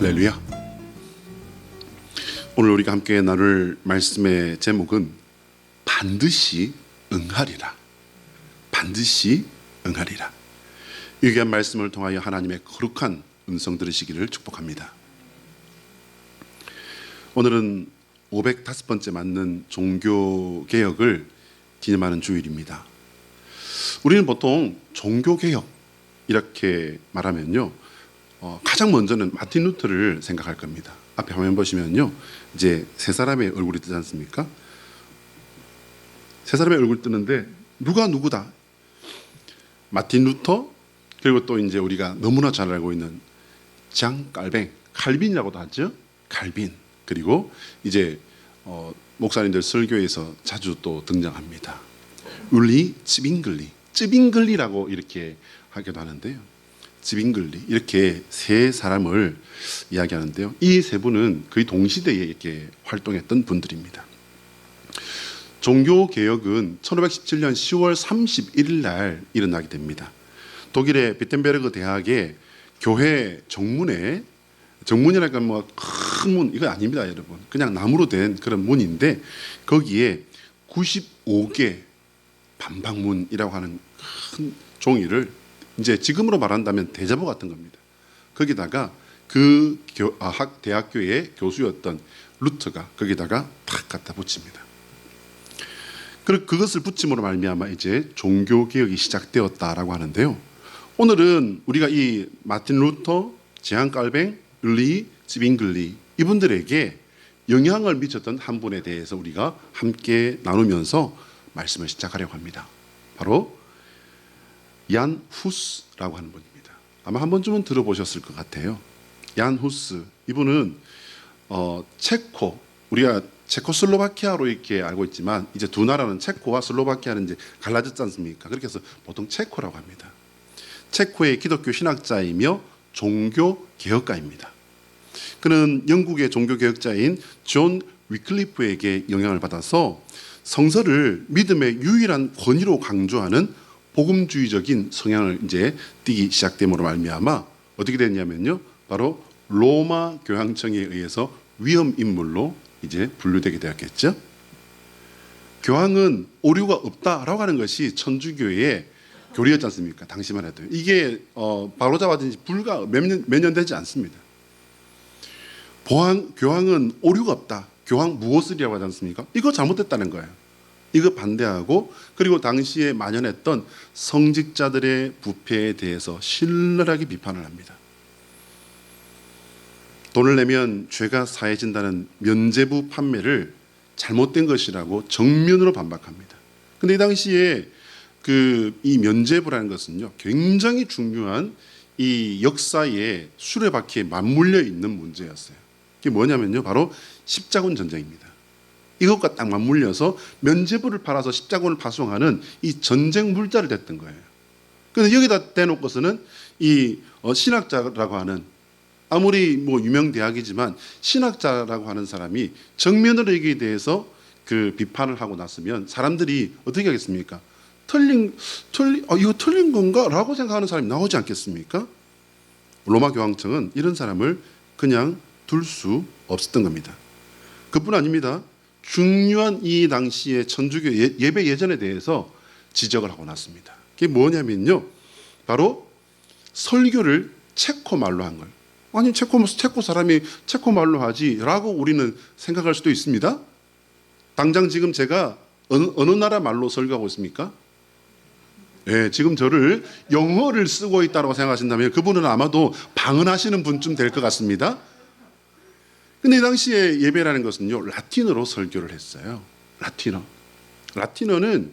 할렐루야. 오늘 우리가 함께 나눌 말씀의 제목은 반드시 응하리라. 반드시 응하리라. 유기한 말씀을 통하여 하나님의 거룩한 음성 들으시기를 축복합니다. 오늘은 505번째 맞는 종교개혁을 기념하는 주일입니다. 우리는 보통 종교개혁 이렇게 말하면요, 가장 먼저는 마틴 루터를 생각할 겁니다. 앞에 화면 보시면요, 이제 세 사람의 얼굴이 뜨지 않습니까? 세 사람의 얼굴 뜨는데 누가 누구다? 마틴 루터, 그리고 또 이제 우리가 너무나 잘 알고 있는 장 깔뱅, 칼빈이라고도 하죠. 칼빈. 그리고 이제 목사님들 설교에서 자주 또 등장합니다. 울리 찌빙글리, 찌빙글리라고 이렇게 하기도 하는데요. 찌빙글리, 이렇게 세 사람을 이야기하는데요. 이 세 분은 거의 동시대에 이렇게 활동했던 분들입니다. 종교개혁은 1517년 10월 31일 날 일어나게 됩니다. 독일의 비텐베르그 대학의 교회 정문에, 정문이라니까 뭐 큰 문, 이거 아닙니다, 여러분. 그냥 나무로 된 그런 문인데 거기에 95개 반박문이라고 하는 큰 종이를, 이제 지금으로 말한다면 대자보 같은 겁니다. 거기다가 그 대학교의 교수였던 루터가 거기다가 탁 갖다 붙입니다. 그리고 그것을 붙임으로 말미암아 이제 종교개혁이 시작되었다라고 하는데요. 오늘은 우리가 이 마틴 루터, 제한 깔뱅, 리 찌빙글리 이분들에게 영향을 미쳤던 한 분에 대해서 우리가 함께 나누면서 말씀을 시작하려고 합니다. 바로 얀 후스라고 하는 분입니다. 아마 한 번쯤은 들어보셨을 것 같아요. 얀 후스, 이분은 체코, 우리가 체코슬로바키아로 이렇게 알고 있지만 이제 두 나라는, 체코와 슬로바키아는 이제 갈라졌지 않습니까? 그렇게 해서 보통 체코라고 합니다. 체코의 기독교 신학자이며 종교 개혁가입니다. 그는 영국의 종교 개혁자인 존 위클리프에게 영향을 받아서 성서를 믿음의 유일한 권위로 강조하는 복음주의적인 성향을 이제 띠기 시작됨으로 말미암아 어떻게 됐냐면요, 바로 로마 교황청에 의해서 위험 인물로 이제 분류되게 되었겠죠. 교황은 오류가 없다라고 하는 것이 천주교의 교리였지 않습니까? 당시만 해도 이게 바로잡아진 지 불과 몇 년 되지 않습니다. 교황은 오류가 없다. 교황 무엇을이라고 하지 않습니까? 이거 잘못됐다는 거예요. 이거 반대하고, 그리고 당시에 만연했던 성직자들의 부패에 대해서 신랄하게 비판을 합니다. 돈을 내면 죄가 사해진다는 면죄부 판매를 잘못된 것이라고 정면으로 반박합니다. 근데 이 당시에 이 면죄부라는 것은요, 굉장히 중요한 이 역사의 수레바퀴에 맞물려 있는 문제였어요. 그게 뭐냐면요, 바로 십자군 전쟁입니다. 이것과 딱 맞물려서 면죄부를 팔아서 십자군을 파송하는 이 전쟁 물자를 댔던 거예요. 그런데 여기다 대놓고서는 이 신학자라고 하는, 아무리 뭐 유명 대학이지만 신학자라고 하는 사람이 정면으로 여기에 대해서 그 비판을 하고 났으면 사람들이 어떻게 하겠습니까? 이거 틀린 건가? 라고 생각하는 사람이 나오지 않겠습니까? 로마 교황청은 이런 사람을 그냥 둘 수 없었던 겁니다. 그뿐 아닙니다. 중요한 이 당시의 천주교 예배 예전에 대해서 지적을 하고 났습니다. 그게 뭐냐면요, 바로 설교를 체코말로 한 거예요. 아니, 체코 사람이 체코말로 하지라고 우리는 생각할 수도 있습니다. 당장 지금 제가 어느 나라 말로 설교하고 있습니까? 네, 지금 저를 영어를 쓰고 있다고 생각하신다면 그분은 아마도 방언하시는 분쯤 될 것 같습니다. 근데 이 당시에 예배라는 것은요, 라틴어로 설교를 했어요. 라틴어는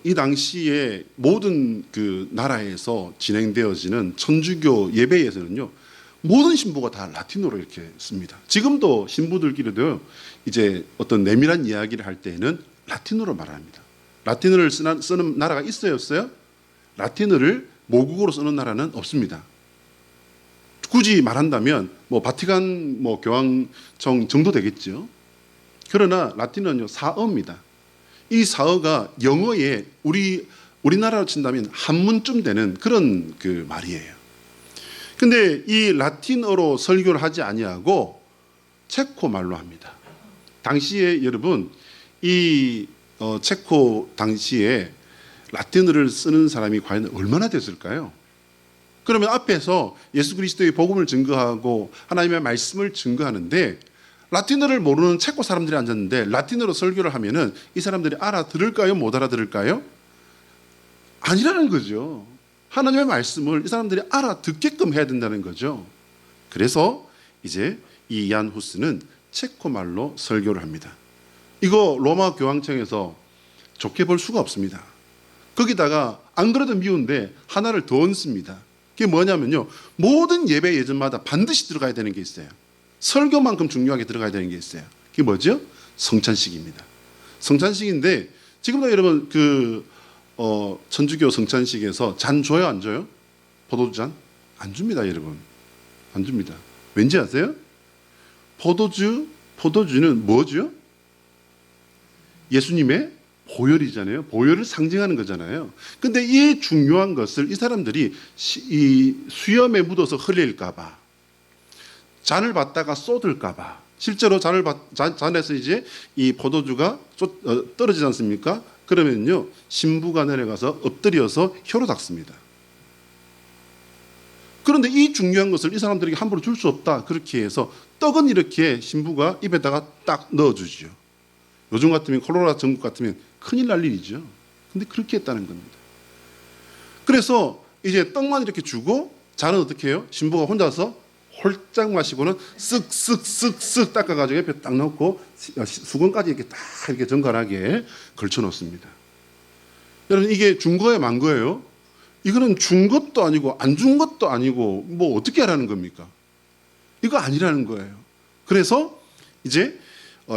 이 당시에 모든 그 나라에서 진행되어지는 천주교 예배에서는요, 모든 신부가 다 라틴어로 이렇게 씁니다. 지금도 신부들끼리도 이제 어떤 내밀한 이야기를 할 때에는 라틴어로 말합니다. 라틴어를 쓰는 나라가 있어요, 없어요? 라틴어를 모국어로 쓰는 나라는 없습니다. 굳이 말한다면 뭐 바티칸 뭐 교황청 정도 되겠죠. 그러나 라틴어는요, 사어입니다. 이 사어가 영어에 우리나라로 친다면 한문쯤 되는 그런 그 말이에요. 근데 이 라틴어로 설교를 하지 아니하고 체코 말로 합니다. 당시에 여러분 이 체코 당시에 라틴어를 쓰는 사람이 과연 얼마나 됐을까요? 그러면 앞에서 예수 그리스도의 복음을 증거하고 하나님의 말씀을 증거하는데 라틴어를 모르는 체코 사람들이 앉았는데 라틴어로 설교를 하면은 이 사람들이 알아들을까요? 못 알아들을까요? 아니라는 거죠. 하나님의 말씀을 이 사람들이 알아듣게끔 해야 된다는 거죠. 그래서 이제 이 얀 후스는 체코 말로 설교를 합니다. 이거 로마 교황청에서 좋게 볼 수가 없습니다. 거기다가 안 그래도 미운데 하나를 더 얹습니다. 그게 뭐냐면요, 모든 예배 예전마다 반드시 들어가야 되는 게 있어요. 설교만큼 중요하게 들어가야 되는 게 있어요. 그게 뭐죠? 성찬식입니다. 성찬식인데 지금도 여러분 천주교 성찬식에서 잔 줘요, 안 줘요? 포도주 잔? 안 줍니다, 여러분. 안 줍니다. 왠지 아세요? 포도주는 뭐죠? 예수님의 보혈이잖아요. 보혈을 상징하는 거잖아요. 근데 이 중요한 것을 이 사람들이 이 수염에 묻어서 흘릴까 봐, 잔을 받다가 쏟을까 봐, 실제로 잔에서 이제 이 포도주가 떨어지지 않습니까? 그러면요, 신부가 내려가서 엎드려서 혀로 닦습니다. 그런데 이 중요한 것을 이 사람들에게 함부로 줄 수 없다. 그렇게 해서 떡은 이렇게 신부가 입에다가 딱 넣어주죠. 요즘 같으면 콜로라도 전국 같으면 큰일 날 일이죠. 근데 그렇게 했다는 겁니다. 그래서 이제 떡만 이렇게 주고 잔은 어떻게 해요? 신부가 혼자서 홀짝 마시고는 쓱쓱쓱쓱 닦아가지고 옆에 딱 넣고 수건까지 이렇게 딱 이렇게 정갈하게 걸쳐 놓습니다. 여러분, 이게 준 거예요, 만 거예요? 이거는 준 것도 아니고 안 준 것도 아니고 뭐 어떻게 하라는 겁니까? 이거 아니라는 거예요. 그래서 이제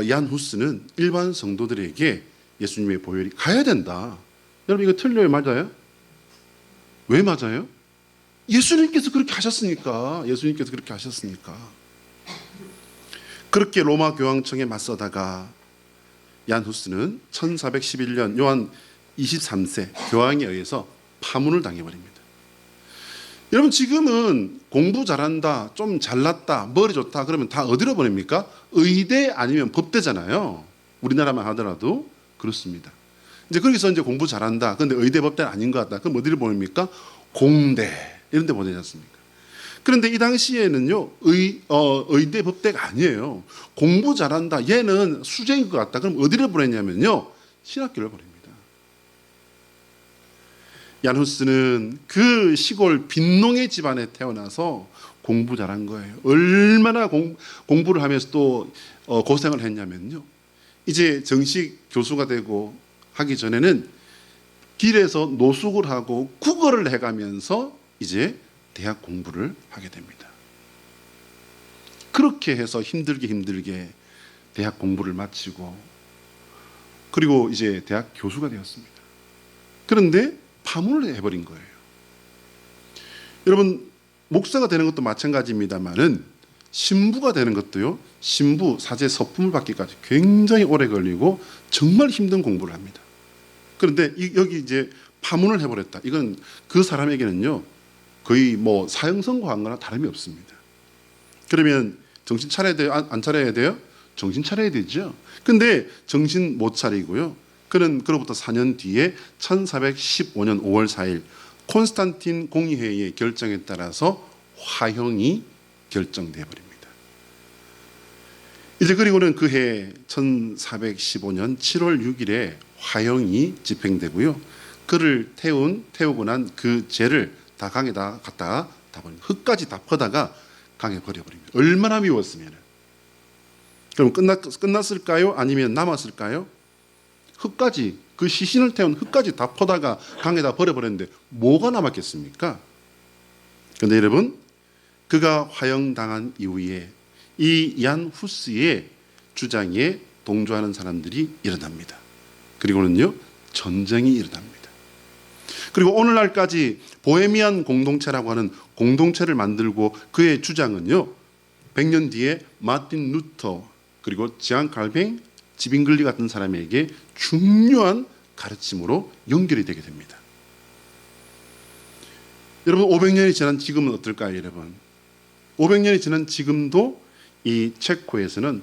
얀 후스는 일반 성도들에게 예수님의 보혈이 가야 된다. 여러분, 이거 틀려요, 맞아요? 왜 맞아요? 예수님께서 그렇게 하셨으니까. 예수님께서 그렇게 하셨으니까. 그렇게 로마 교황청에 맞서다가 얀 후스는 1411년 요한 23세 교황에 의해서 파문을 당해버립니다. 여러분, 지금은 공부 잘한다, 좀 잘났다, 머리 좋다 그러면 다 어디로 보냅니까? 의대 아니면 법대잖아요. 우리나라만 하더라도 그렇습니다. 이제 거기서 이제 공부 잘한다, 근데 의대 법대는 아닌 것 같다, 그럼 어디를 보냅니까? 공대 이런 데 보내지 않습니까? 그런데 이 당시에는요, 의대 법대가 아니에요. 공부 잘한다, 얘는 수재인 것 같다, 그럼 어디를 보냈냐면요, 신학교를 보냅니다. 얀 후스는 그 시골 빈농의 집안에 태어나서 공부 잘한 거예요. 얼마나 공부를 하면서 또 고생을 했냐면요, 이제 정식 교수가 되고 하기 전에는 길에서 노숙을 하고 국어를 해가면서 이제 대학 공부를 하게 됩니다. 그렇게 해서 힘들게 대학 공부를 마치고 그리고 이제 대학 교수가 되었습니다. 그런데 파문을 해버린 거예요. 여러분, 목사가 되는 것도 마찬가지입니다만은 신부가 되는 것도요, 신부 사제 서품을 받기까지 굉장히 오래 걸리고 정말 힘든 공부를 합니다. 그런데 여기 이제 파문을 해버렸다. 이건 그 사람에게는요, 거의 뭐 사형 선고한 거나 다름이 없습니다. 그러면 정신 차려야 돼요? 안 차려야 돼요? 정신 차려야 되죠. 근데 정신 못 차리고요, 그는 그로부터 4년 뒤에 1415년 5월 4일 콘스탄틴 공의회의 결정에 따라서 화형이 결정되어 버립니다. 이제 그리고는 그해 1415년 7월 6일에 화형이 집행되고요, 그를 태우고 난 그 죄를 다 강에다 갖다가 다 버립니다. 흙까지 다 퍼다가 강에 버려버립니다. 얼마나 미웠으면. 그럼 끝났을까요? 아니면 남았을까요? 흙까지, 그 시신을 태운 흙까지 다 퍼다가 강에다 버려버렸는데 뭐가 남았겠습니까? 그런데 여러분, 그가 화형당한 이후에 이 얀 후스의 주장에 동조하는 사람들이 일어납니다. 그리고는요, 전쟁이 일어납니다. 그리고 오늘날까지 보헤미안 공동체라고 하는 공동체를 만들고 그의 주장은요, 100년 뒤에 마틴 루터 그리고 지안 칼뱅, 지빙글리 같은 사람에게 중요한 가르침으로 연결이 되게 됩니다. 여러분 500년이 지난 지금은 어떨까요, 여러분? 500년이 지난 지금도 이 체코에서는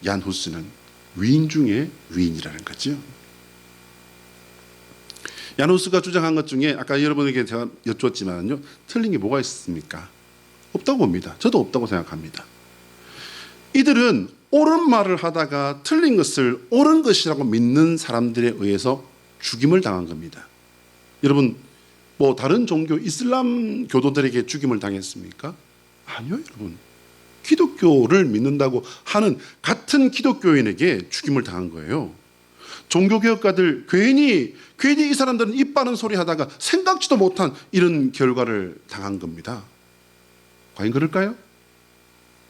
얀 후스는 위인 중에 위인이라는 거죠. 얀 후스가 주장한 것 중에 아까 여러분에게 제가 여쭈었지만요, 틀린 게 뭐가 있습니까? 없다고 봅니다. 저도 없다고 생각합니다. 이들은 옳은 말을 하다가 틀린 것을 옳은 것이라고 믿는 사람들에 의해서 죽임을 당한 겁니다. 여러분, 뭐 다른 종교 이슬람 교도들에게 죽임을 당했습니까? 아니요, 여러분. 기독교를 믿는다고 하는 같은 기독교인에게 죽임을 당한 거예요. 종교개혁가들 괜히 이 사람들은 입 바른 소리 하다가 생각지도 못한 이런 결과를 당한 겁니다. 과연 그럴까요?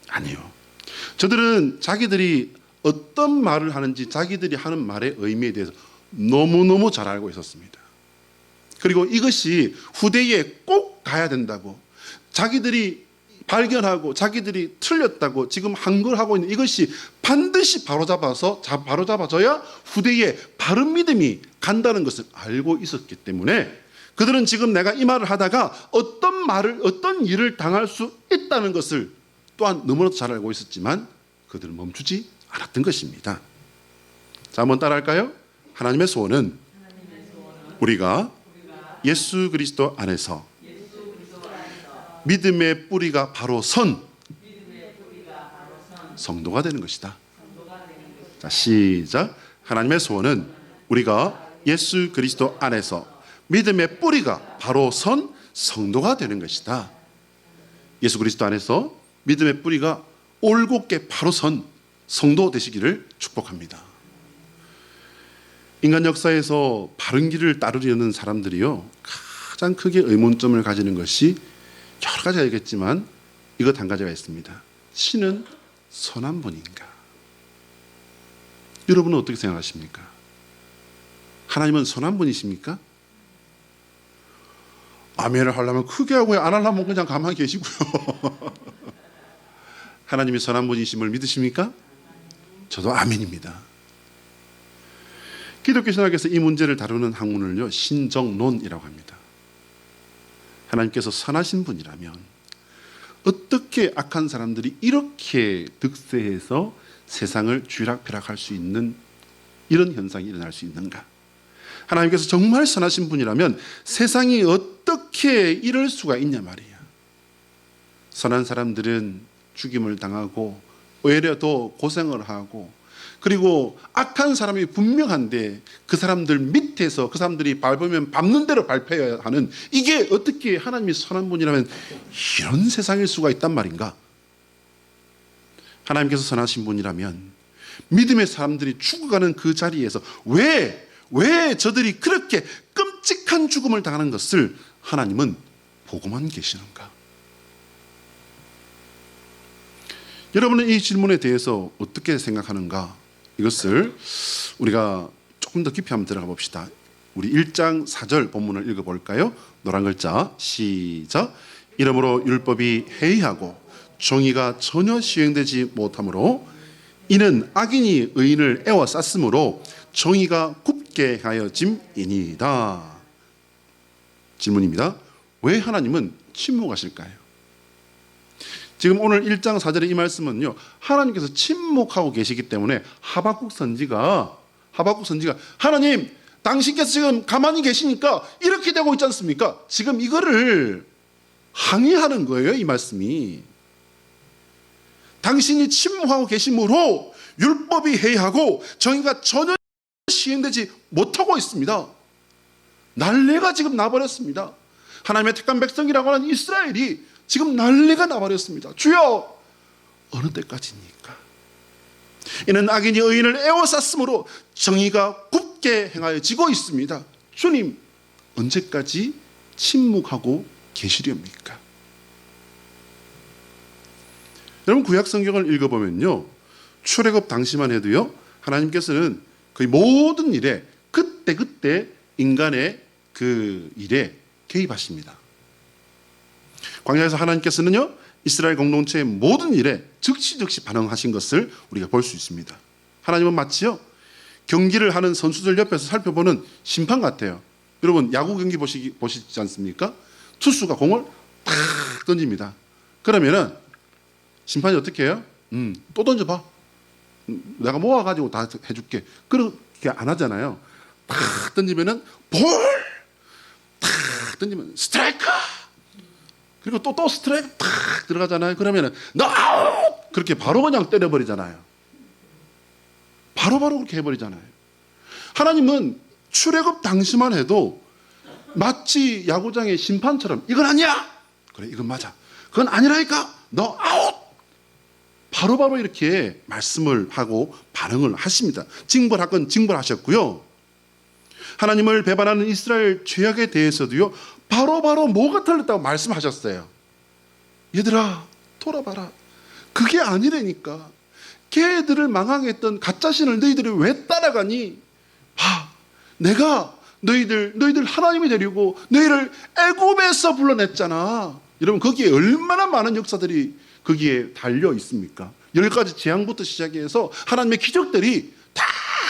아니요. 저들은 자기들이 어떤 말을 하는지 자기들이 하는 말의 의미에 대해서 너무너무 잘 알고 있었습니다. 그리고 이것이 후대에 꼭 가야 된다고, 자기들이 발견하고 자기들이 틀렸다고 지금 한 걸 하고 있는 이것이 반드시 바로잡아져야 후대에 바른 믿음이 간다는 것을 알고 있었기 때문에 그들은 지금 내가 이 말을 하다가 어떤 일을 당할 수 있다는 것을 또한 너무나도 잘 알고 있었지만 그들은 멈추지 않았던 것입니다. 자, 한번 따라할까요? 하나님의 소원은 우리가 예수 그리스도 안에서 믿음의 뿌리가 바로 선 성도가 되는 것이다. 자, 시작. 하나님의 소원은 우리가 예수 그리스도 안에서 믿음의 뿌리가 바로 선 성도가 되는 것이다. 예수 그리스도 안에서 믿음의 뿌리가 올곧게 바로 선 성도 되시기를 축복합니다. 인간 역사에서 바른 길을 따르려는 사람들이요, 가장 크게 의문점을 가지는 것이 여러 가지가 있겠지만 이것 한 가지가 있습니다. 신은 선한 분인가? 여러분은 어떻게 생각하십니까? 하나님은 선한 분이십니까? 아멘을 하려면 크게 하고요, 안 하려면 그냥 가만히 계시고요. 하나님이 선한 분이심을 믿으십니까? 저도 아멘입니다. 기독교 신학에서 이 문제를 다루는 학문을요, 신정론이라고 합니다. 하나님께서 선하신 분이라면 어떻게 악한 사람들이 이렇게 득세해서 세상을 쥐락펴락할 수 있는 이런 현상이 일어날 수 있는가? 하나님께서 정말 선하신 분이라면 세상이 어떻게 이럴 수가 있냐 말이야. 선한 사람들은 죽임을 당하고 오히려 더 고생을 하고, 그리고 악한 사람이 분명한데 그 사람들 밑에서 그 사람들이 밟으면 밟는 대로 밟혀야 하는, 이게 어떻게 하나님이 선한 분이라면 이런 세상일 수가 있단 말인가? 하나님께서 선하신 분이라면 믿음의 사람들이 죽어가는 그 자리에서 왜 저들이 그렇게 끔찍한 죽음을 당하는 것을 하나님은 보고만 계시는가? 여러분은 이 질문에 대해서 어떻게 생각하는가? 이것을 우리가 조금 더 깊이 한번 들어가 봅시다. 우리 1장 4절 본문을 읽어볼까요? 노란 글자 시작. 이러므로 율법이 해이하고 정의가 전혀 시행되지 못하므로 이는 악인이 의인을 애워쌌으므로 정의가 굽게 하여짐이니이다. 질문입니다. 왜 하나님은 침묵하실까요? 지금 오늘 1장 4절의 이 말씀은요, 하나님께서 침묵하고 계시기 때문에 하박국 선지가 하나님, 당신께서 지금 가만히 계시니까 이렇게 되고 있지 않습니까? 지금 이거를 항의하는 거예요, 이 말씀이. 당신이 침묵하고 계심으로 율법이 해이하고 정의가 전혀 시행되지 못하고 있습니다. 난리가 지금 나버렸습니다. 하나님의 택한 백성이라고 하는 이스라엘이 지금 난리가 나버렸습니다. 주여, 어느 때까지입니까? 이는 악인이 의인을 애워쌌으므로 정의가 굽게 행하여지고 있습니다. 주님, 언제까지 침묵하고 계시렵니까? 여러분, 구약 성경을 읽어보면요, 출애굽 당시만 해도요, 하나님께서는 거의 모든 일에 그때 인간의 그 일에 개입하십니다. 광야에서 하나님께서는요, 이스라엘 공동체의 모든 일에 즉시 반응하신 것을 우리가 볼 수 있습니다. 하나님은 마치요, 경기를 하는 선수들 옆에서 살펴보는 심판 같아요. 여러분, 야구 경기 보시지 않습니까? 투수가 공을 탁 던집니다. 그러면은 심판이 어떻게 해요? 또 던져봐. 내가 모아가지고 다 해줄게. 그렇게 안 하잖아요. 탁 던지면은 볼! 탁 던지면 스트라이크! 그리고 또 스트라이크 탁 들어가잖아요. 그러면은 너 아웃! 그렇게 바로 그냥 때려버리잖아요. 바로바로 그렇게 해버리잖아요. 하나님은 출애굽 당시만 해도 마치 야구장의 심판처럼 이건 아니야. 그래, 이건 맞아. 그건 아니라니까. 너 아웃. 바로바로 이렇게 말씀을 하고 반응을 하십니다. 징벌할 건 징벌하셨고요. 하나님을 배반하는 이스라엘 죄악에 대해서도요, 바로바로 뭐가 틀렸다고 말씀하셨어요. 얘들아, 돌아봐라. 그게 아니라니까. 걔들을 망하게 했던 가짜신을 너희들이 왜 따라가니? 내가 너희들 하나님이 되려고 너희를 애굽에서 불러냈잖아. 여러분, 거기에 얼마나 많은 역사들이 거기에 달려 있습니까? 10가지 재앙부터 시작해서 하나님의 기적들이 다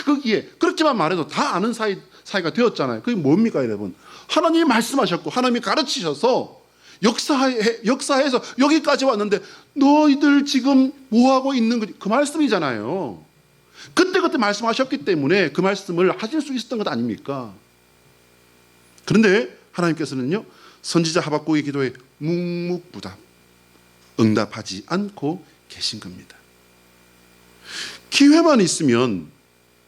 거기에, 그렇게만 말해도 다 아는 사이가 되었잖아요. 그게 뭡니까, 여러분? 하나님이 말씀하셨고 하나님이 가르치셔서 역사해서 여기까지 왔는데 너희들 지금 뭐하고 있는 거지? 그 말씀이잖아요. 그때 말씀하셨기 때문에 그 말씀을 하실 수 있었던 것 아닙니까? 그런데 하나님께서는요, 선지자 하박국의 기도에 묵묵부답 응답하지 않고 계신 겁니다. 기회만 있으면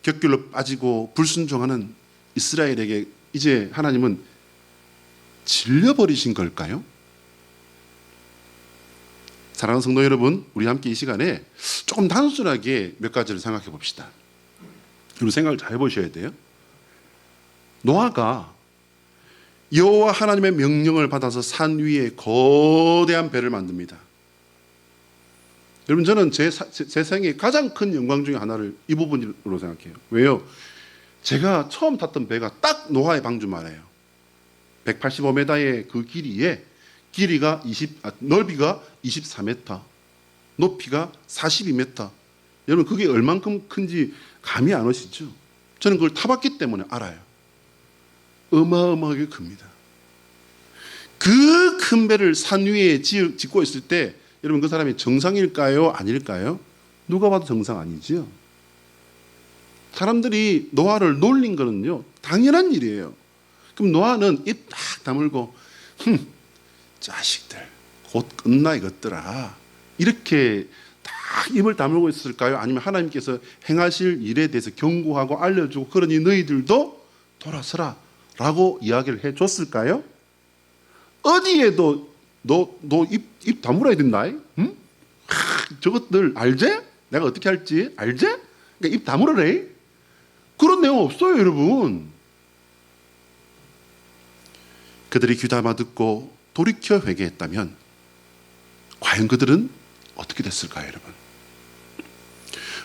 격결로 빠지고 불순종하는 이스라엘에게 이제 하나님은 질려버리신 걸까요? 사랑하는 성도 여러분, 우리 함께 이 시간에 조금 단순하게 몇 가지를 생각해 봅시다. 그리고 생각을 잘 해보셔야 돼요. 노아가 여호와 하나님의 명령을 받아서 산 위에 거대한 배를 만듭니다. 여러분, 저는 제 생의 가장 큰 영광 중에 하나를 이 부분으로 생각해요. 왜요? 제가 처음 탔던 배가 딱 노아의 방주말이에요. 185m의 그 길이가 넓이가 24m, 높이가 42m. 여러분, 그게 얼만큼 큰지 감이 안 오시죠? 저는 그걸 타봤기 때문에 알아요. 어마어마하게 큽니다. 그 큰 배를 산 위에 짓고 있을 때 여러분, 그 사람이 정상일까요? 아닐까요? 누가 봐도 정상 아니죠. 사람들이 노아를 놀린 거는요, 당연한 일이에요. 그럼 노아는 입 딱 다물고 자식들 곧 끝나 이것들아, 이렇게 딱 입을 다물고 있을까요? 아니면 하나님께서 행하실 일에 대해서 경고하고 알려주고, 그러니 너희들도 돌아서라 라고 이야기를 해줬을까요? 어디에도 너 입 다물어야 된다. 응? 저것들 알지? 내가 어떻게 할지 알지? 그러니까 입 다물어라. 그런 내용 없어요, 여러분. 그들이 귀담아 듣고 돌이켜 회개했다면 과연 그들은 어떻게 됐을까요, 여러분?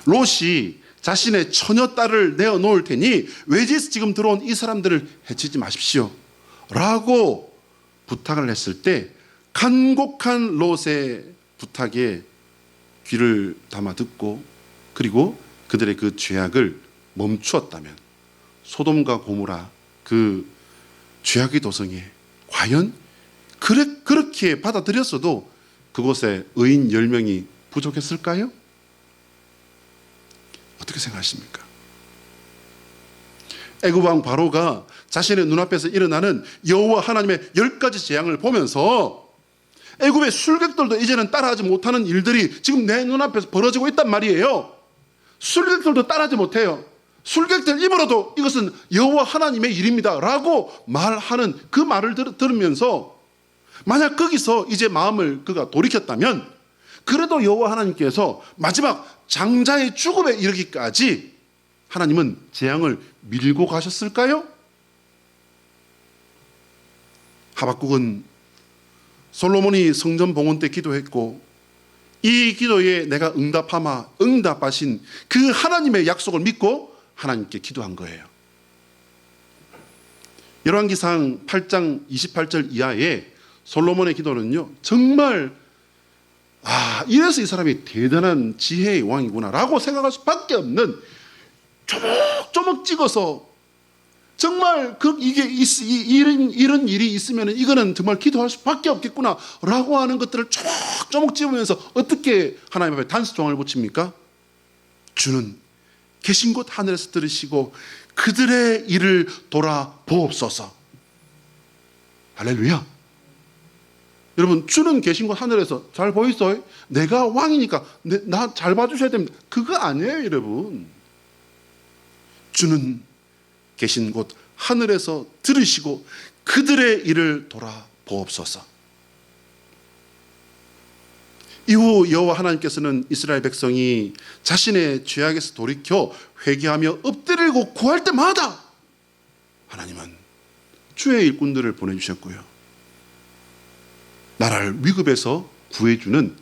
롯이 자신의 처녀 딸을 내어놓을 테니 외지에서 지금 들어온 이 사람들을 해치지 마십시오 라고 부탁을 했을 때 간곡한 롯의 부탁에 귀를 담아 듣고 그리고 그들의 그 죄악을 멈추었다면 소돔과 고모라 그 죄악의 도성에 과연 그렇게 받아들였어도 그곳에 의인 10명이 부족했을까요? 어떻게 생각하십니까? 애굽 왕 바로가 자신의 눈앞에서 일어나는 여호와 하나님의 10가지 재앙을 보면서 애굽의 술객들도 이제는 따라하지 못하는 일들이 지금 내 눈앞에서 벌어지고 있단 말이에요. 술객들도 따라하지 못해요. 술객들 입으로도 이것은 여호와 하나님의 일입니다 라고 말하는 그 말을 들으면서 만약 거기서 이제 마음을 그가 돌이켰다면 그래도 여호와 하나님께서 마지막 장자의 죽음에 이르기까지 하나님은 재앙을 밀고 가셨을까요? 하박국은 솔로몬이 성전 봉헌 때 기도했고 이 기도에 내가 응답하신 그 하나님의 약속을 믿고 하나님께 기도한 거예요. 열왕기상 8장 28절 이하에 솔로몬의 기도는요, 정말 이래서 이 사람이 대단한 지혜의 왕이구나 라고 생각할 수밖에 없는 조목조목 찍어서 정말 이런 일이 있으면 이거는 정말 기도할 수밖에 없겠구나라고 하는 것들을 조목조목 집으면서 어떻게 하나님 앞에 단수종을 붙입니까? 주는 계신 곳 하늘에서 들으시고 그들의 일을 돌아보옵소서. 할렐루야. 여러분, 주는 계신 곳 하늘에서 잘 보이소? 내가 왕이니까 나 잘 봐주셔야 됩니다. 그거 아니에요, 여러분. 주는 계신 곳 하늘에서 들으시고 그들의 일을 돌아보옵소서. 이후 여호와 하나님께서는 이스라엘 백성이 자신의 죄악에서 돌이켜 회개하며 엎드리고 구할 때마다 하나님은 주의 일꾼들을 보내주셨고요, 나라를 위급에서 구해주는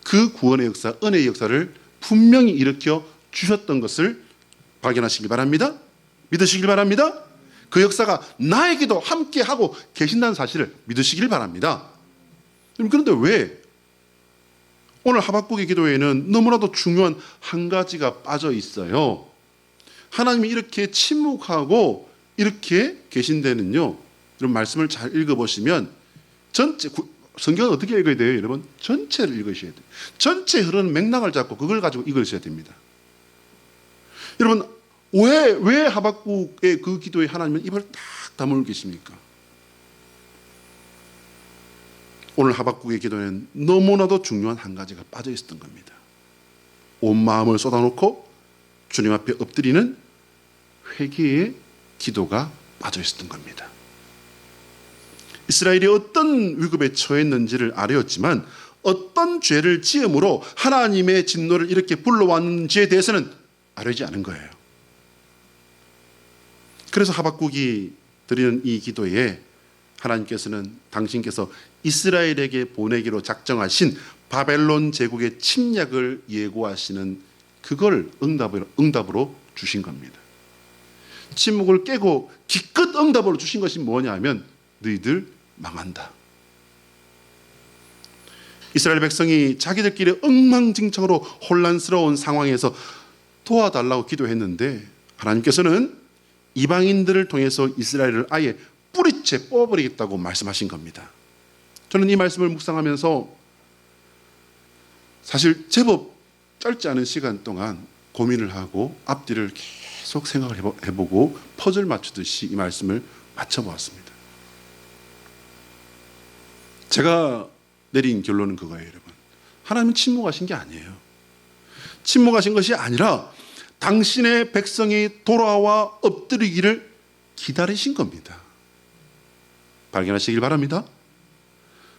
그 구원의 역사, 은혜의 역사를 분명히 일으켜 주셨던 것을 발견하시기 바랍니다. 믿으시길 바랍니다. 그 역사가 나에게도 함께하고 계신다는 사실을 믿으시길 바랍니다. 그런데 왜 오늘 하박국의 기도에는 너무나도 중요한 한 가지가 빠져 있어요. 하나님이 이렇게 침묵하고 이렇게 계신 데는요, 이런 말씀을 잘 읽어보시면 전체 성경은 어떻게 읽어야 돼요, 여러분? 전체를 읽으셔야 돼요. 전체 흐르는 맥락을 잡고 그걸 가지고 읽으셔야 됩니다. 여러분, 왜 하박국의 그 기도에 하나님은 입을 딱 다물고 계십니까? 오늘 하박국의 기도에는 너무나도 중요한 한 가지가 빠져 있었던 겁니다. 온 마음을 쏟아놓고 주님 앞에 엎드리는 회개의 기도가 빠져 있었던 겁니다. 이스라엘이 어떤 위급에 처했는지를 알았지만 어떤 죄를 지음으로 하나님의 진노를 이렇게 불러왔는지에 대해서는 알지 않은 거예요. 그래서 하박국이 드리는 이 기도에 하나님께서는 당신께서 이스라엘에게 보내기로 작정하신 바벨론 제국의 침략을 예고하시는 그걸 응답으로 주신 겁니다. 침묵을 깨고 기껏 응답으로 주신 것이 뭐냐 하면 너희들 망한다. 이스라엘 백성이 자기들끼리 엉망진창으로 혼란스러운 상황에서 도와달라고 기도했는데 하나님께서는 이방인들을 통해서 이스라엘을 아예 뿌리채 뽑아버리겠다고 말씀하신 겁니다. 저는 이 말씀을 묵상하면서 사실 제법 짧지 않은 시간 동안 고민을 하고 앞뒤를 계속 생각을 해보고 퍼즐 맞추듯이 이 말씀을 맞춰보았습니다. 제가 내린 결론은 그거예요, 여러분. 하나님은 침묵하신 게 아니에요. 침묵하신 것이 아니라 당신의 백성이 돌아와 엎드리기를 기다리신 겁니다. 발견하시길 바랍니다.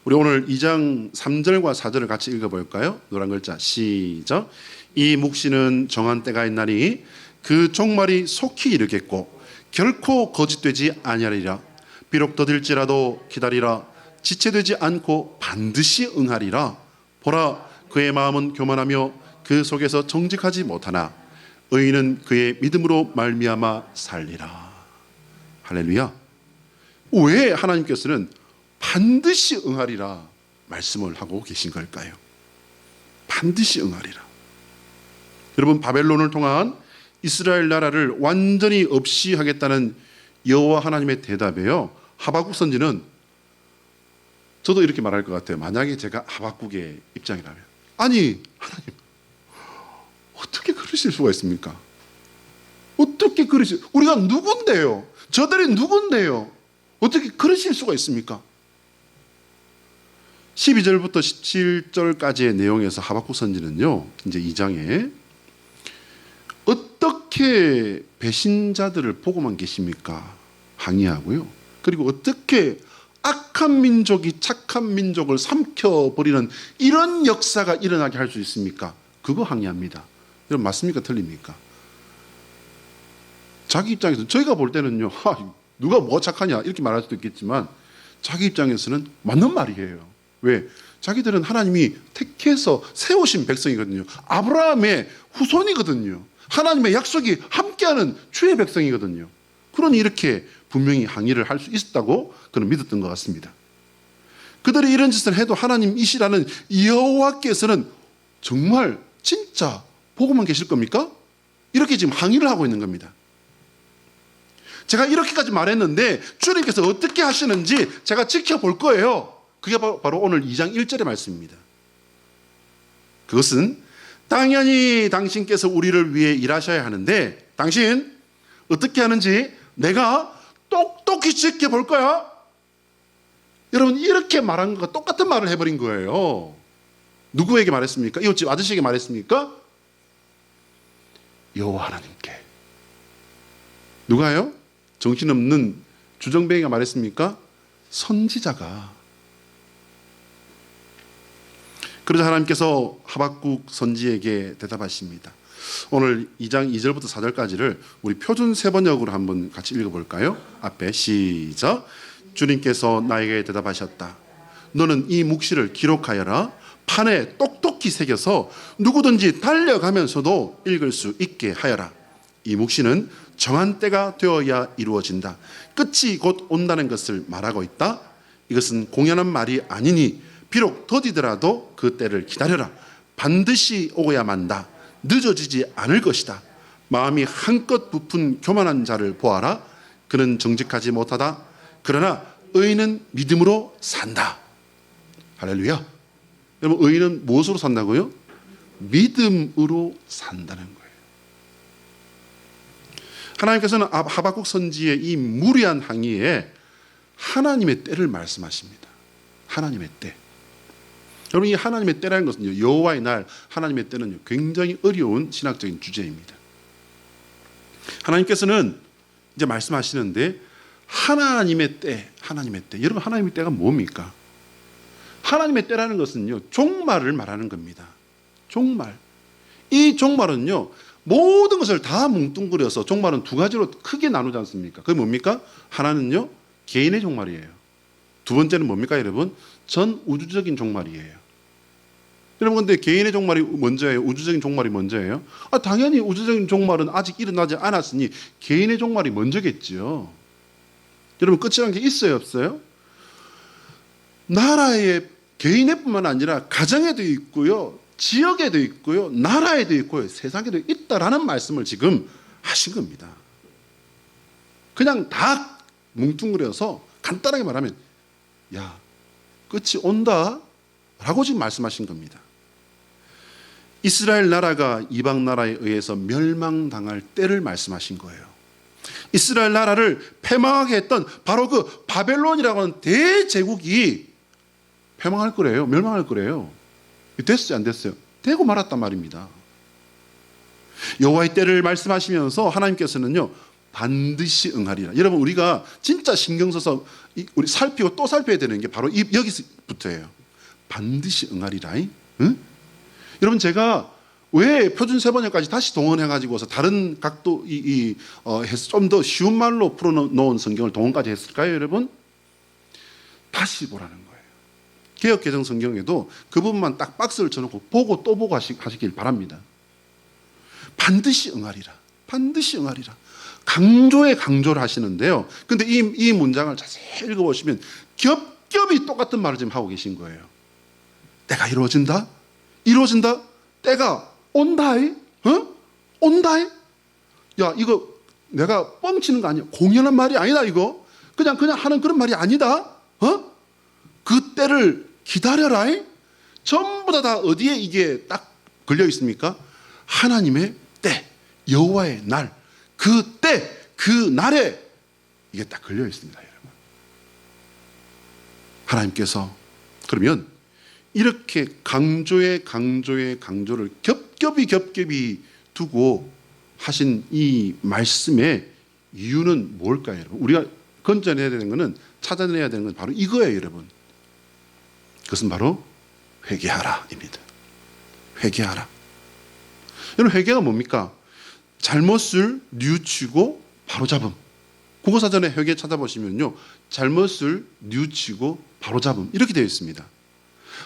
우리 오늘 2장 3절과 4절을 같이 읽어볼까요? 노란 글자 시작. 이 묵시는 정한 때가 있나니 그 종말이 속히 이르겠고 결코 거짓되지 아니하리라. 비록 더딜지라도 기다리라. 지체되지 않고 반드시 응하리라. 보라, 그의 마음은 교만하며 그 속에서 정직하지 못하나 의인은 그의 믿음으로 말미암아 살리라. 할렐루야. 왜 하나님께서는 반드시 응하리라 말씀을 하고 계신 걸까요? 반드시 응하리라. 여러분, 바벨론을 통한 이스라엘 나라를 완전히 없이 하겠다는 여호와 하나님의 대답에요, 하박국 선지는 저도 이렇게 말할 것 같아요. 만약에 제가 하박국의 입장이라면, 아니 하나님, 어떻게 그러실 수가 있습니까? 어떻게 우리가 누군데요? 저들이 누군데요? 어떻게 그러실 수가 있습니까? 12절부터 17절까지의 내용에서 하박국 선지는요, 이제 2장에 어떻게 배신자들을 보고만 계십니까? 항의하고요. 그리고 어떻게 악한 민족이 착한 민족을 삼켜버리는 이런 역사가 일어나게 할 수 있습니까? 그거 항의합니다. 여러분, 맞습니까? 틀립니까? 자기 입장에서 저희가 볼 때는요, 누가 뭐가 착하냐 이렇게 말할 수도 있겠지만 자기 입장에서는 맞는 말이에요. 왜? 자기들은 하나님이 택해서 세우신 백성이거든요. 아브라함의 후손이거든요. 하나님의 약속이 함께하는 주의 백성이거든요. 그러니 이렇게 분명히 항의를 할 수 있었다고 그는 믿었던 것 같습니다. 그들이 이런 짓을 해도 하나님이시라는 여호와께서는 정말 진짜 보고만 계실 겁니까? 이렇게 지금 항의를 하고 있는 겁니다. 제가 이렇게까지 말했는데 주님께서 어떻게 하시는지 제가 지켜볼 거예요. 그게 바로 오늘 2장 1절의 말씀입니다. 그것은 당연히 당신께서 우리를 위해 일하셔야 하는데 당신 어떻게 하는지 내가 똑똑히 지켜볼 거야. 여러분, 이렇게 말한 것과 똑같은 말을 해버린 거예요. 누구에게 말했습니까? 이웃집 아저씨에게 말했습니까? 여호와 하나님께. 누가요? 정신없는 주정뱅이가 말했습니까? 선지자가. 그러자 하나님께서 하박국 선지에게 대답하십니다. 오늘 2장 2절부터 4절까지를 우리 표준 세번역으로 한번 같이 읽어볼까요? 앞에 시작. 주님께서 나에게 대답하셨다. 너는 이 묵시를 기록하여라. 판에 똑똑히 새겨서 누구든지 달려가면서도 읽을 수 있게 하여라. 이 묵시는 정한 때가 되어야 이루어진다. 끝이 곧 온다는 것을 말하고 있다. 이것은 공연한 말이 아니니 비록 더디더라도 그 때를 기다려라. 반드시 오고야 만다. 늦어지지 않을 것이다. 마음이 한껏 부푼 교만한 자를 보아라. 그는 정직하지 못하다. 그러나 의인은 믿음으로 산다. 할렐루야. 여러분, 의인은 무엇으로 산다고요? 믿음으로 산다는 거예요. 하나님께서는 하박국 선지의 이 무리한 항의에 하나님의 때를 말씀하십니다. 하나님의 때. 여러분, 이 하나님의 때라는 것은요, 여호와의 날, 하나님의 때는요, 굉장히 어려운 신학적인 주제입니다. 하나님께서는 이제 말씀하시는데 하나님의 때, 하나님의 때. 여러분, 하나님의 때가 뭡니까? 하나님의 때라는 것은요, 종말을 말하는 겁니다. 종말. 이 종말은요, 모든 것을 다 뭉뚱그려서 종말은 두 가지로 크게 나누지 않습니까? 그게 뭡니까? 하나는요, 개인의 종말이에요. 두 번째는 뭡니까, 여러분? 전 우주적인 종말이에요. 여러분, 근데 개인의 종말이 먼저예요? 우주적인 종말이 먼저예요? 당연히 우주적인 종말은 아직 일어나지 않았으니 개인의 종말이 먼저겠지요. 여러분, 끝이라는 게 있어요, 없어요? 나라의 개인의 뿐만 아니라 가정에도 있고요, 지역에도 있고요, 나라에도 있고요, 세상에도 있다라는 말씀을 지금 하신 겁니다. 그냥 다 뭉뚱그려서 간단하게 말하면 야, 끝이 온다 라고 지금 말씀하신 겁니다. 이스라엘 나라가 이방 나라에 의해서 멸망당할 때를 말씀하신 거예요. 이스라엘 나라를 패망하게 했던 바로 그 바벨론이라고 하는 대제국이 패망할 거래요. 멸망할 거래요. 됐어요, 안 됐어요? 되고 말았단 말입니다. 여호와의 때를 말씀하시면서 하나님께서는요, 반드시 응하리라. 여러분, 우리가 진짜 신경 써서 우리 살피고 또 살펴야 되는 게 바로 여기서부터예요. 반드시 응하리라. 응? 여러분, 제가 왜 표준 세번역까지 다시 동원해가지고서 다른 각도 해서 좀 더 쉬운 말로 풀어놓은 성경을 동원까지 했을까요, 여러분? 다시 보라는 거예요. 개역개정 성경에도 그 부분만 딱 박스를 쳐놓고 보고 또 보고 하시길 바랍니다. 반드시 응하리라. 반드시 응하리라. 강조에 강조를 하시는데요. 근데 이 문장을 자세히 읽어보시면 겹겹이 똑같은 말을 지금 하고 계신 거예요. 때가 이루어진다? 이루어진다? 때가 온다이? 온다이? 야, 이거 내가 뻥치는 거 아니야. 공연한 말이 아니다, 이거. 그냥 하는 그런 말이 아니다. 그 때를 기다려라. 전부 다 어디에 이게 딱 걸려 있습니까? 하나님의 때, 여호와의 날, 그 때, 그 날에 이게 딱 걸려 있습니다, 여러분. 하나님께서 그러면 이렇게 강조를 겹겹이 두고 하신 이 말씀의 이유는 뭘까요, 여러분? 우리가 건져내야 되는 것은, 찾아내야 되는 건 바로 이거예요, 여러분. 그것은 바로 회개하라입니다. 회개하라. 여러분, 회개가 뭡니까? 잘못을 뉘우치고 바로잡음. 국어사전에 회개 찾아보시면요, 잘못을 뉘우치고 바로잡음, 이렇게 되어 있습니다.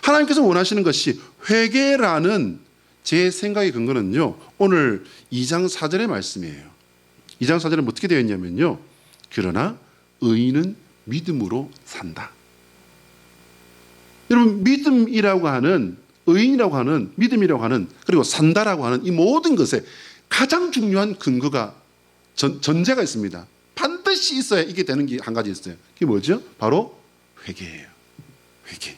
하나님께서 원하시는 것이 회개라는 제 생각의 근거는요, 오늘 2장 4절의 말씀이에요. 2장 4절은 어떻게 되어 있냐면요, 그러나 의인은 믿음으로 산다. 여러분, 믿음이라고 하는, 의인이라고 하는, 믿음이라고 하는, 그리고 산다라고 하는 이 모든 것에 가장 중요한 근거가 전제가 있습니다. 반드시 반드시 있어야 이게 되는 게 한 가지 있어요. 그게 뭐죠? 바로 회개예요. 회개.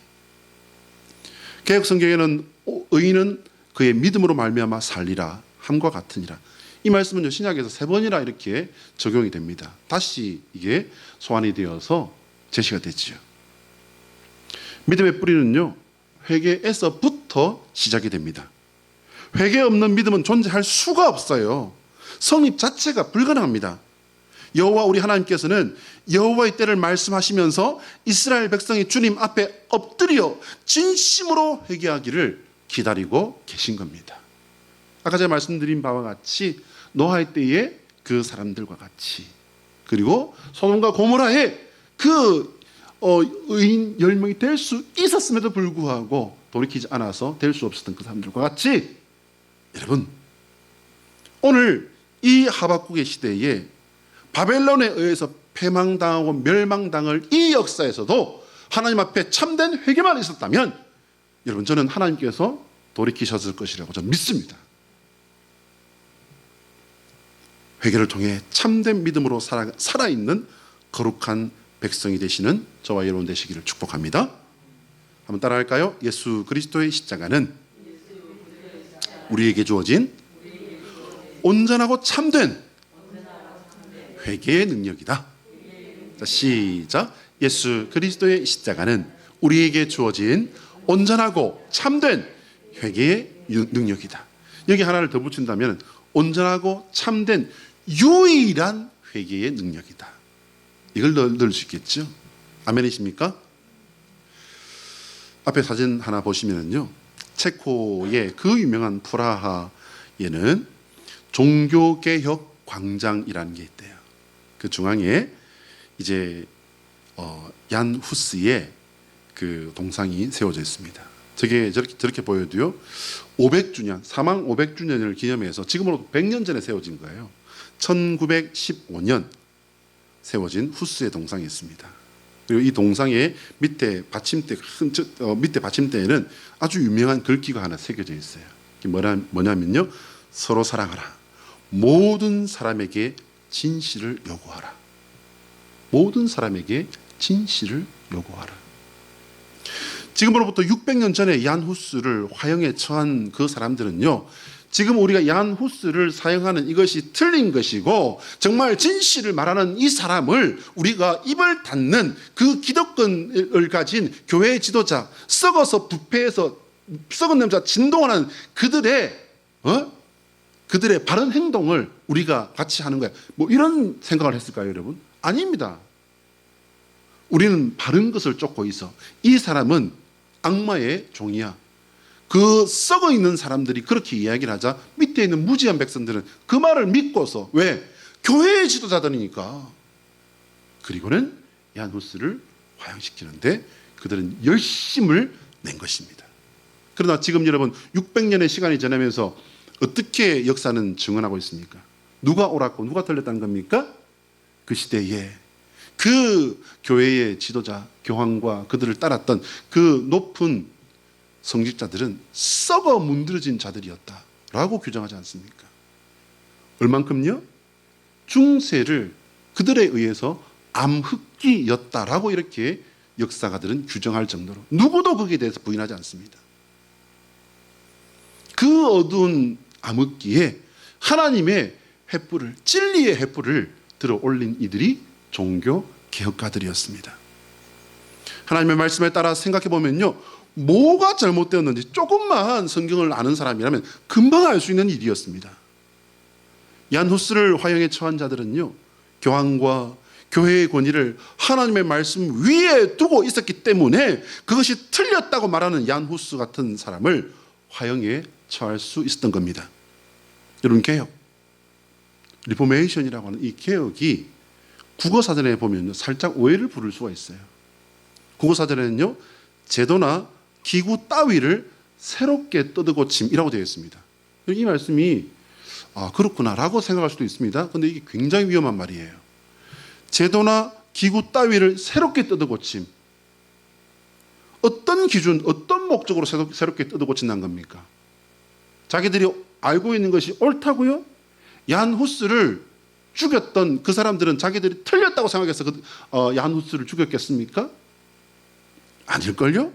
개역 성경에는 의인은 그의 믿음으로 말미암아 살리라 함과 같으니라. 이 말씀은 신약에서 3번이나 이렇게 적용이 됩니다. 다시 이게 소환이 되어서 제시가 됐지요. 믿음의 뿌리는요, 회개에서부터 시작이 됩니다. 회개 없는 믿음은 존재할 수가 없어요. 성립 자체가 불가능합니다. 여호와 우리 하나님께서는 여호와의 때를 말씀하시면서 이스라엘 백성이 주님 앞에 엎드려 진심으로 회개하기를 기다리고 계신 겁니다. 아까 제가 말씀드린 바와 같이 노아의 때에 그 사람들과 같이, 그리고 소돔과 고모라의 그 의인 10명이 될 수 있었음에도 불구하고 돌이키지 않아서 될 수 없었던 그 사람들과 같이, 여러분 오늘 이 하박국의 시대에 바벨론에 의해서 패망당하고 멸망당할 이 역사에서도 하나님 앞에 참된 회개만 있었다면 여러분 저는 하나님께서 돌이키셨을 것이라고 저는 믿습니다. 회개를 통해 참된 믿음으로 살아있는 거룩한 백성이 되시는 저와 여러분 되시기를 축복합니다. 한번 따라할까요? 예수 그리스도의 십자가는 우리에게 주어진 온전하고 참된 회개의 능력이다. 자, 시작. 예수 그리스도의 십자가는 우리에게 주어진 온전하고 참된 회개의 능력이다. 여기 하나를 더 붙인다면 온전하고 참된 유일한 회개의 능력이다. 이걸 넣을 수 있겠죠? 아멘이십니까? 앞에 사진 하나 보시면요, 체코의 그 유명한 프라하에는 종교개혁 광장이라는 게 있대요. 그 중앙에 이제 얀 후스의 그 동상이 세워져 있습니다. 저게 저렇게 보여도요, 500주년, 사망 500주년을 기념해서 지금으로부터 100년 전에 세워진 거예요. 1915년 세워진 후스의 동상이 있습니다. 그리고 이 동상의 밑에 받침대에는 아주 유명한 글귀가 하나 새겨져 있어요. 이게 뭐냐면요, 서로 사랑하라. 모든 사람에게 진실을 요구하라. 모든 사람에게 진실을 요구하라. 지금으로부터 600년 전에 얀 후스를 화형에 처한 그 사람들은요, 지금 우리가 얀 후스를 사용하는 이것이 틀린 것이고 정말 진실을 말하는 이 사람을 우리가 입을 닫는 그 기득권을 가진 교회의 지도자, 썩어서 부패해서 썩은 냄새가 진동하는 그들의 바른 행동을 우리가 같이 하는 거야. 뭐 이런 생각을 했을까요, 여러분? 아닙니다. 우리는 바른 것을 쫓고 있어. 이 사람은 악마의 종이야. 그 썩어 있는 사람들이 그렇게 이야기를 하자 밑에 있는 무지한 백성들은 그 말을 믿고서, 왜? 교회의 지도자들이니까. 그리고는 얀 후스를 화형시키는데 그들은 열심을 낸 것입니다. 그러나 지금 여러분 600년의 시간이 지나면서 어떻게 역사는 증언하고 있습니까? 누가 옳았고 누가 틀렸다는 겁니까? 그 시대에 그 교회의 지도자, 교황과 그들을 따랐던 그 높은 성직자들은 썩어 문드러진 자들이었다라고 규정하지 않습니까? 얼만큼요? 중세를 그들에 의해서 암흑기였다라고 이렇게 역사가들은 규정할 정도로 누구도 거기에 대해서 부인하지 않습니다. 그 어두운 암흑기에 하나님의 횃불을, 진리의 횃불을 들어 올린 이들이 종교 개혁가들이었습니다. 하나님의 말씀에 따라 생각해 보면요, 뭐가 잘못되었는지 조금만 성경을 아는 사람이라면 금방 알 수 있는 일이었습니다. 얀 후스를 화형에 처한 자들은요, 교황과 교회의 권위를 하나님의 말씀 위에 두고 있었기 때문에 그것이 틀렸다고 말하는 얀 후스 같은 사람을 화형에 처할 수 있었던 겁니다. 여러분, 개혁, 리포메이션이라고 하는 이 개혁이 국어사전에 보면 살짝 오해를 부를 수가 있어요. 국어사전에는요, 제도나 기구 따위를 새롭게 뜯어고침이라고 되어 있습니다. 이 말씀이 그렇구나라고 생각할 수도 있습니다. 그런데 이게 굉장히 위험한 말이에요. 제도나 기구 따위를 새롭게 뜯어고침. 어떤 기준, 어떤 목적으로 새롭게 뜯어고친다는 겁니까? 자기들이 알고 있는 것이 옳다고요? 얀 후스를 죽였던 그 사람들은 자기들이 틀렸다고 생각해서 야누스를 죽였겠습니까? 아닐걸요?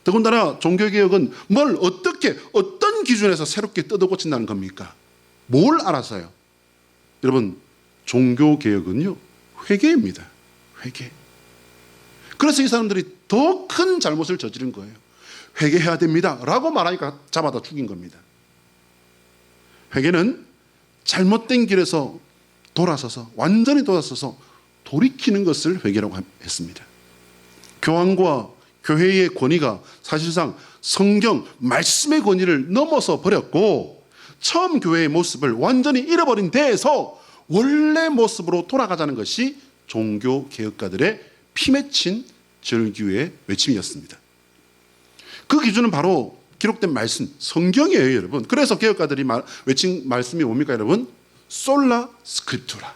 더군다나 종교개혁은 뭘 어떻게 어떤 기준에서 새롭게 뜯어고친다는 겁니까? 뭘 알아서요? 여러분, 종교개혁은요 회개입니다. 회개. 그래서 이 사람들이 더 큰 잘못을 저지른 거예요. 회개해야 됩니다 라고 말하니까 잡아다 죽인 겁니다. 회개는 잘못된 길에서 돌아서서, 완전히 돌아서서 돌이키는 것을 회개라고 했습니다. 교황과 교회의 권위가 사실상 성경 말씀의 권위를 넘어서 버렸고, 처음 교회의 모습을 완전히 잃어버린 데에서 원래 모습으로 돌아가자는 것이 종교개혁가들의 피맺힌 절규의 외침이었습니다. 그 기준은 바로 기록된 말씀, 성경이에요, 여러분. 그래서 개혁가들이 외친 말씀이 뭡니까, 여러분? 솔라 스크립투라.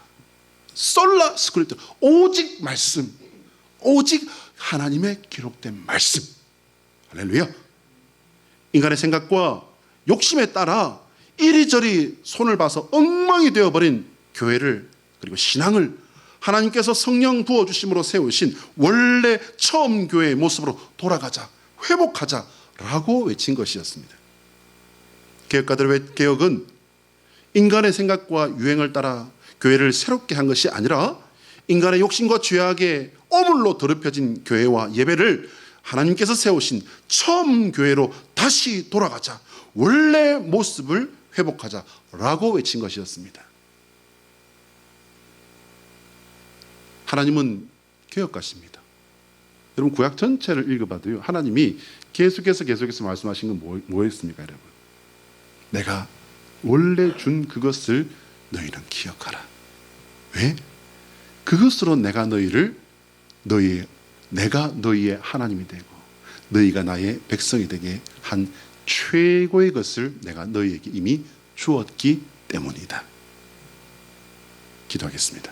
솔라 스크립투라. 오직 말씀. 오직 하나님의 기록된 말씀. 할렐루야. 인간의 생각과 욕심에 따라 이리저리 손을 봐서 엉망이 되어버린 교회를, 그리고 신앙을 하나님께서 성령 부어주심으로 세우신 원래 처음 교회의 모습으로 돌아가자, 회복하자라고 외친 것이었습니다. 개혁가들의 개혁은 인간의 생각과 유행을 따라 교회를 새롭게 한 것이 아니라 인간의 욕심과 죄악의 오물로 더럽혀진 교회와 예배를 하나님께서 세우신 처음 교회로 다시 돌아가자, 원래 모습을 회복하자라고 외친 것이었습니다. 하나님은 개혁가십니다. 여러분, 구약 전체를 읽어봐도요, 하나님이 계속해서 말씀하신 건 뭐였습니까, 여러분? 내가 원래 준 그것을 너희는 기억하라. 왜? 그것으로 내가 너희의 하나님이 되고 너희가 나의 백성이 되게 한 최고의 것을 내가 너희에게 이미 주었기 때문이다. 기도하겠습니다.